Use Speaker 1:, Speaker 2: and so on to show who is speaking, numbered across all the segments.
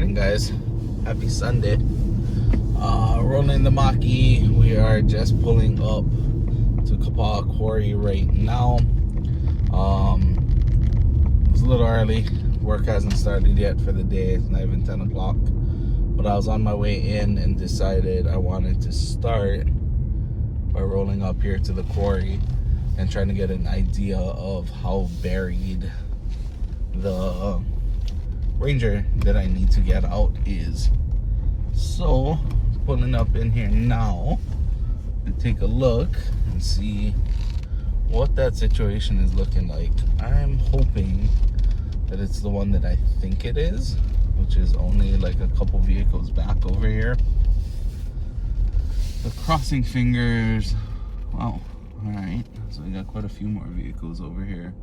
Speaker 1: morning, guys. Happy Sunday. Rolling the Maki. We are just pulling up to Kapaa Quarry right now. It's a little early. Work hasn't started yet for the day. It's not even 10 o'clock. But I was on my way in and decided I wanted to start by rolling up here to the quarry and trying to get an idea of how buried the Ranger that I need to get out is. So, pulling up in here now to take a look and see what that situation is looking like. I'm hoping that it's the one that I think it is, which is only like a couple vehicles back over here. The crossing fingers, wow, alright, so we got quite a few more vehicles over here.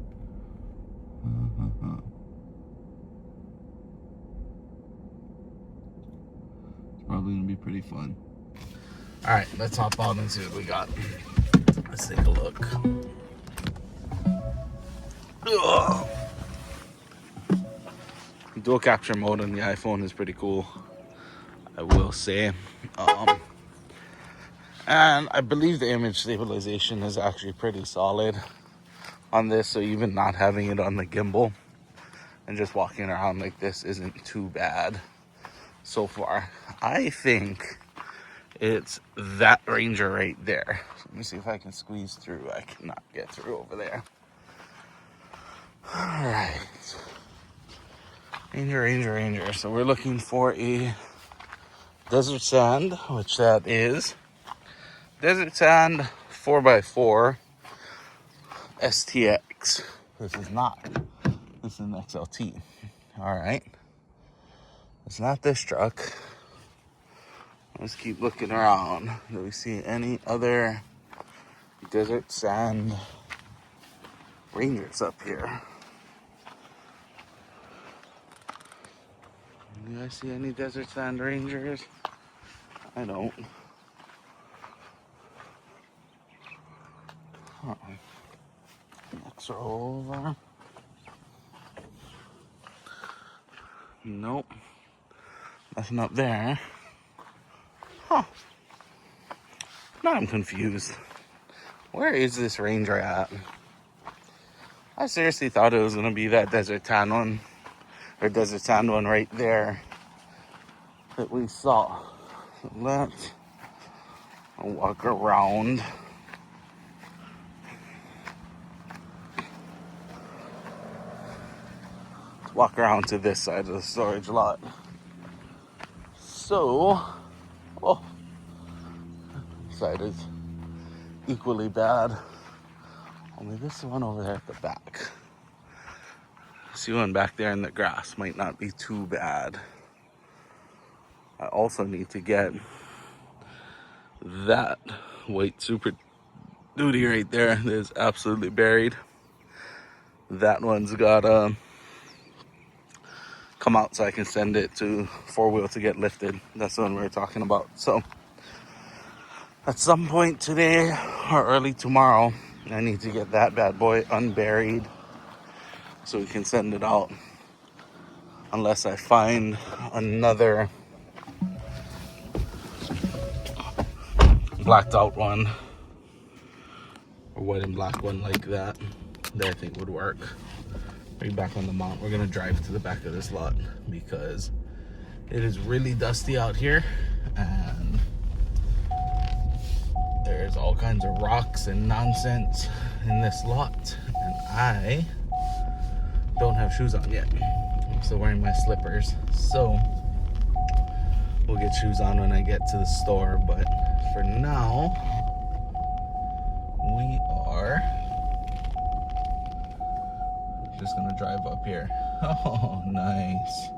Speaker 1: It's probably gonna be pretty fun. Alright, let's hop on and see what we got. Let's take a look. Ugh. Dual capture mode on the iPhone is pretty cool, I will say. And I believe the image stabilization is actually pretty solid on this, so even not having it on the gimbal and just walking around like this isn't too bad so far. I think it's that Ranger right there. So let me see if I can squeeze through. I cannot get through over there. All right. Ranger. So we're looking for a desert sand, which that is desert sand 4x4 STX. This is not. This is an XLT. All right. It's not this truck. Let's keep looking around. Do we see any other desert sand Rangers up here? Do I see any desert sand Rangers? I don't. Next roll over. Nope. Nothing up there. Huh. Now I'm confused. Where is this Ranger at? I seriously thought it was gonna be that desert tan one, or desert sand one right there that we saw. So let's walk around. Let's walk around to this side of the storage lot. So, oh, this side is equally bad. Only this one over there at the back. See one back there in the grass might not be too bad. I also need to get that white Super Duty right there that is absolutely buried. That one's gotta come out so I can send it to 4-wheel to get lifted. That's the one we were talking about. So at some point today or early tomorrow, I need to get that bad boy unburied so we can send it out. Unless I find another blacked out one or white and black one like that I think would work. Right back on the mount. We're gonna drive to the back of this lot because it is really dusty out here and there's all kinds of rocks and nonsense in this lot, and I don't have shoes on yet. I'm still wearing my slippers, so we'll get shoes on when I get to the store, but for now we are just gonna drive up here. Oh, nice.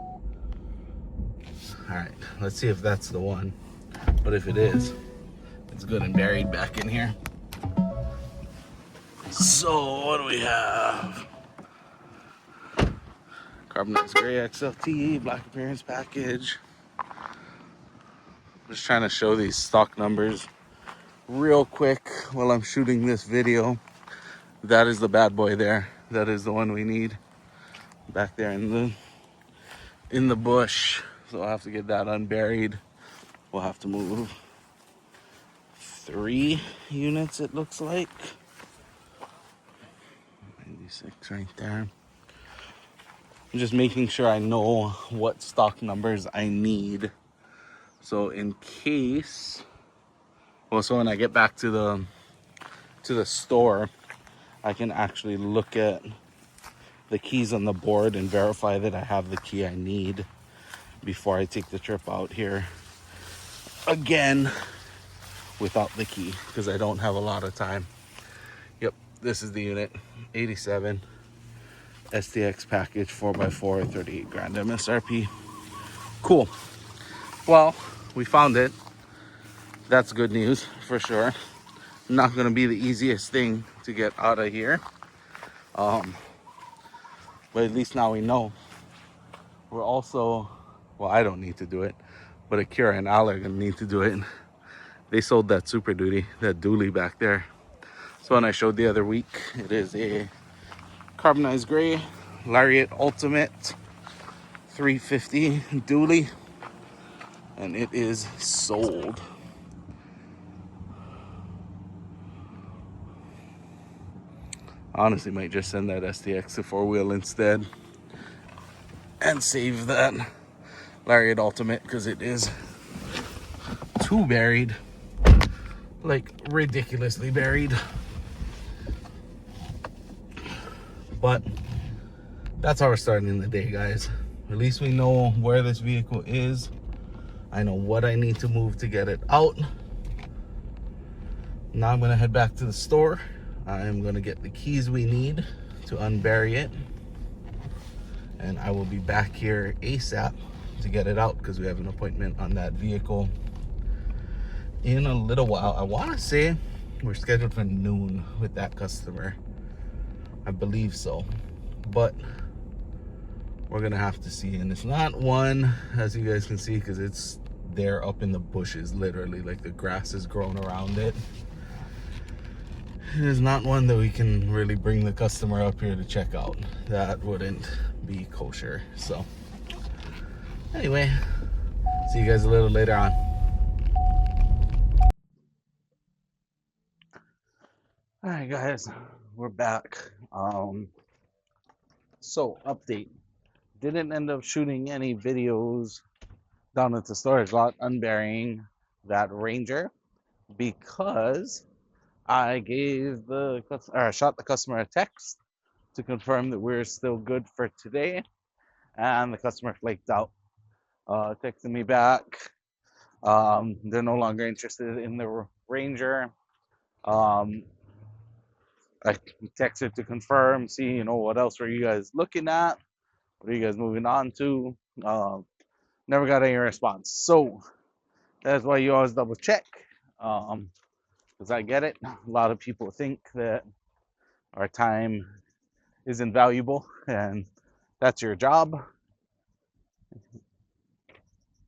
Speaker 1: All right, let's see if that's the one, but if it is, it's good and buried back in here. So what do we have? Carbonized gray XLT, black appearance package. I'm just trying to show these stock numbers real quick while I'm shooting this video. That is the bad boy there. That is the one we need back there in the bush. So I'll have to get that unburied. We'll have to move 3 units, it looks like. 96 right there. I'm just making sure I know what stock numbers I need. So in case, well, so when I get back to the store, I can actually look at the keys on the board and verify that I have the key I need before I take the trip out here again without the key, because I don't have a lot of time. Yep, this is the unit, 87 STX package 4x4, 38 grand MSRP. Cool. Well, we found it. That's good news for sure. Not gonna be the easiest thing to get out of here. But at least now we know. We're also, well, I don't need to do it, but Akira and Al are gonna need to do it. They sold that Super Duty, that dually back there. So when I showed the other week, it is a carbonized gray Lariat Ultimate 350 dually, and it is sold. Honestly, might just send that STX to 4-wheel instead and save that Lariat Ultimate, because it is too buried, like ridiculously buried. But that's how we're starting the day, guys. At least we know where this vehicle is. I know what I need to move to get it out. Now I'm gonna head back to the store. I'm gonna get the keys we need to unbury it, and I will be back here ASAP to get it out, because we have an appointment on that vehicle in a little while. I want to say we're scheduled for noon with that customer. I believe so, but we're gonna have to see. And it's not one, as you guys can see, because it's there up in the bushes, literally, like the grass is grown around it. It is not one that we can really bring the customer up here to check out. That wouldn't be kosher. So anyway, see you guys a little later on. All right, guys, we're back. So update, didn't end up shooting any videos down at the storage lot unburying that Ranger, because I gave shot the customer a text to confirm that we're still good for today, and the customer flaked out, texting me back. They're no longer interested in the Ranger. I texted to confirm, see, what else were you guys looking at? What are you guys moving on to? Never got any response. So that's why you always double check. Because I get it. A lot of people think that our time is invaluable, and that's your job.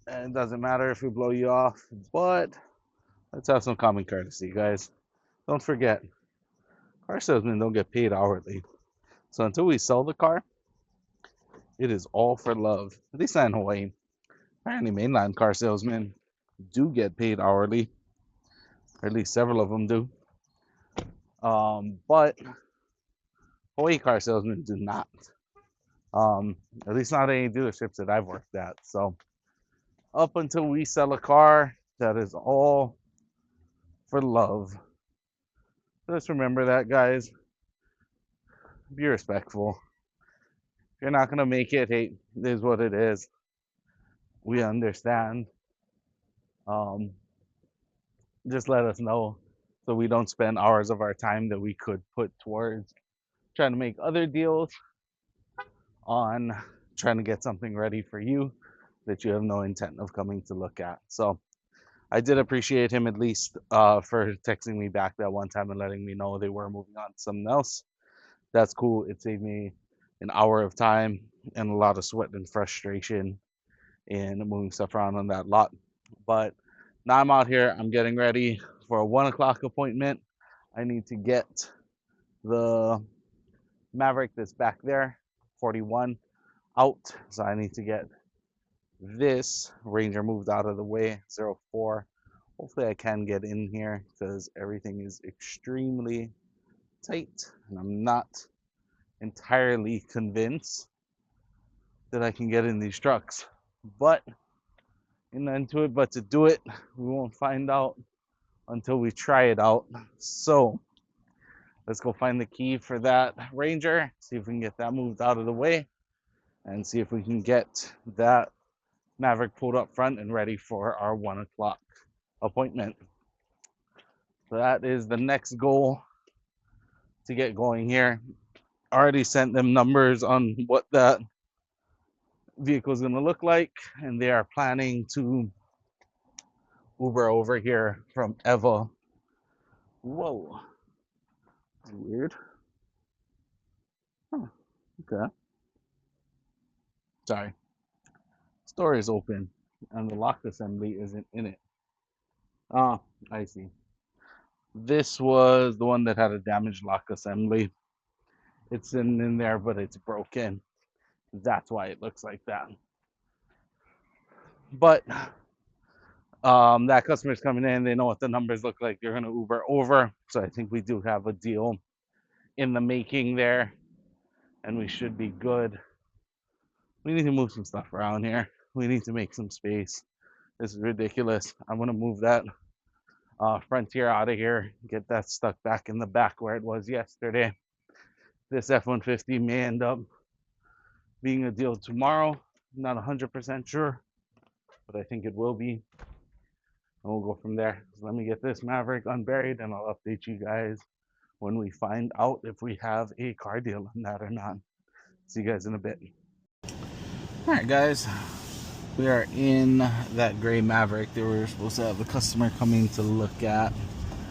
Speaker 1: And it doesn't matter if we blow you off, but let's have some common courtesy, guys. Don't forget, car salesmen don't get paid hourly. So until we sell the car, it is all for love. At least not in Hawaii. Apparently, mainland car salesmen do get paid hourly, or at least several of them do. But Hawaii car salesmen do not. At least not any dealerships that I've worked at. So up until we sell a car, that is all for love. Just remember that, guys. Be respectful. If you're not gonna make it, hey, it is what it is. We understand. Just let us know, so we don't spend hours of our time that we could put towards trying to make other deals on trying to get something ready for you that you have no intent of coming to look at. So I did appreciate him, at least for texting me back that one time and letting me know they were moving on to something else. That's cool. It saved me an hour of time and a lot of sweat and frustration in moving stuff around on that lot. But now I'm out here. I'm getting ready for a 1 o'clock appointment. I need to get the Maverick that's back there, 41, out. So I need to get This Ranger moved out of the way, 04. Hopefully I can get in here because everything is extremely tight and I'm not entirely convinced that I can get in these trucks. But into it, but to do it, we won't find out until we try it out. So let's go find the key for that Ranger, see if we can get that moved out of the way, and see if we can get that Maverick pulled up front and ready for our 1 o'clock appointment. So that is the next goal to get going here. Already sent them numbers on what that vehicle is going to look like, and they are planning to Uber over here from Eva. Whoa, that's weird. Huh, okay. Sorry. Store is open and the lock assembly isn't in it. Ah, I see. This was the one that had a damaged lock assembly. It's in there, but it's broken. That's why it looks like that. But that customer's coming in. They know what the numbers look like. They're going to Uber over. So I think we do have a deal in the making there, and we should be good. We need to move some stuff around here. We need to make some space. This is ridiculous. I'm going to move that Frontier out of here, get that stuck back in the back where it was yesterday. This F-150 may end up being a deal tomorrow. Not 100% sure, but I think it will be. And we'll go from there. So let me get this Maverick unburied and I'll update you guys when we find out if we have a car deal on that or not. See you guys in a bit. All right, guys. We are in that gray Maverick that we were supposed to have the customer coming to look at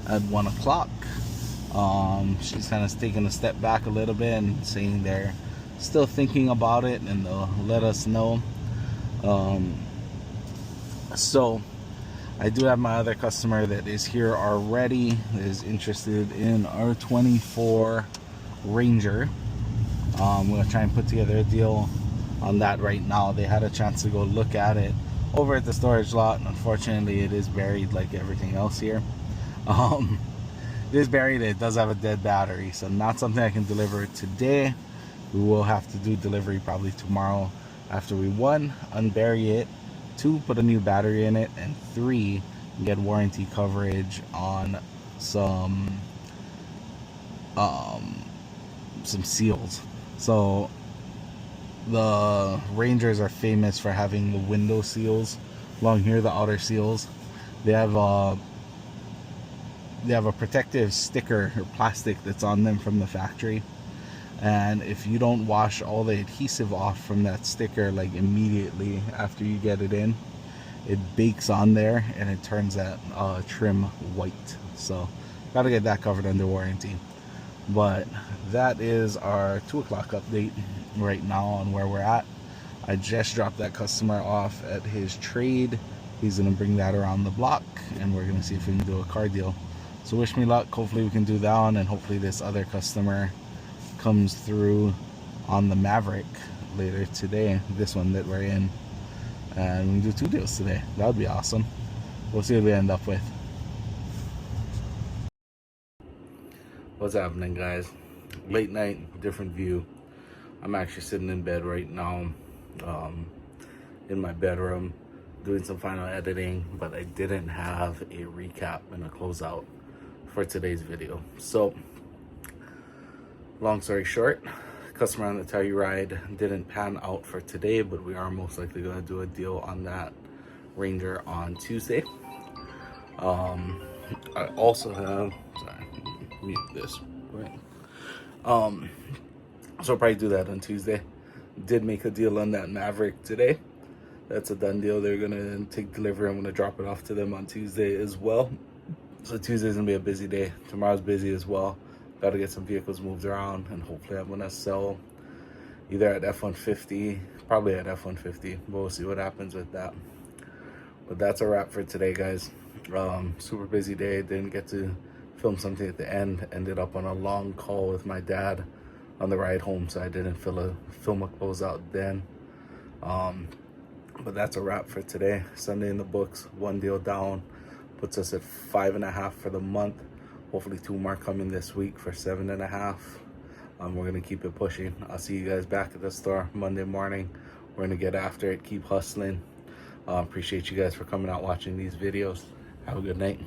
Speaker 1: 1 o'clock. She's kind of taking a step back a little bit and saying they're still thinking about it and they'll let us know. So I do have my other customer that is here already, that is interested in our 24 Ranger. I'm going to try and put together a deal on that right now. They had a chance to go look at it over at the storage lot, and unfortunately it is buried like everything else here. It is buried. It does have a dead battery, so not something I can deliver today. We will have to do delivery probably tomorrow after we, 1, unbury it, 2, put a new battery in it, and 3, get warranty coverage on some seals. So the Rangers are famous for having the window seals along here, the outer seals. They have a protective sticker or plastic that's on them from the factory, and if you don't wash all the adhesive off from that sticker like immediately after you get it in, it bakes on there and it turns that trim white. So gotta get that covered under warranty. But that is our 2 o'clock update right now on where we're at. I just dropped that customer off at his trade. He's gonna bring that around the block and we're gonna see if we can do a car deal. So wish me luck. Hopefully we can do that one, and hopefully this other customer comes through on the Maverick later today, this one that we're in, and we can do 2 deals today. That would be awesome. We'll see what we end up with. What's happening, guys? Late night, different view. I'm actually sitting in bed right now, in my bedroom, doing some final editing, but I didn't have a recap and a closeout for today's video. So long story short, customer on the Telluride didn't pan out for today, but we are most likely going to do a deal on that Ranger on Tuesday. I also have, sorry, mute this, right? So I'll probably do that on Tuesday. Did make a deal on that Maverick today. That's a done deal. They're gonna take delivery. I'm gonna drop it off to them on Tuesday as well. So Tuesday's gonna be a busy day. Tomorrow's busy as well. Got to get some vehicles moved around, and hopefully I'm gonna sell either at F-150, probably at F-150, but we'll see what happens with that. But that's a wrap for today, guys. Super busy day. Didn't get to film something at the end. Ended up on a long call with my dad on the ride home, so I didn't film a closeout then. But that's a wrap for today. Sunday in the books, one deal down, puts us at 5.5 for the month. Hopefully 2 more coming this week for 7.5. We're gonna keep it pushing. I'll see you guys back at the store Monday morning. We're gonna get after it, keep hustling. Appreciate you guys for coming out watching these videos. Have a good night.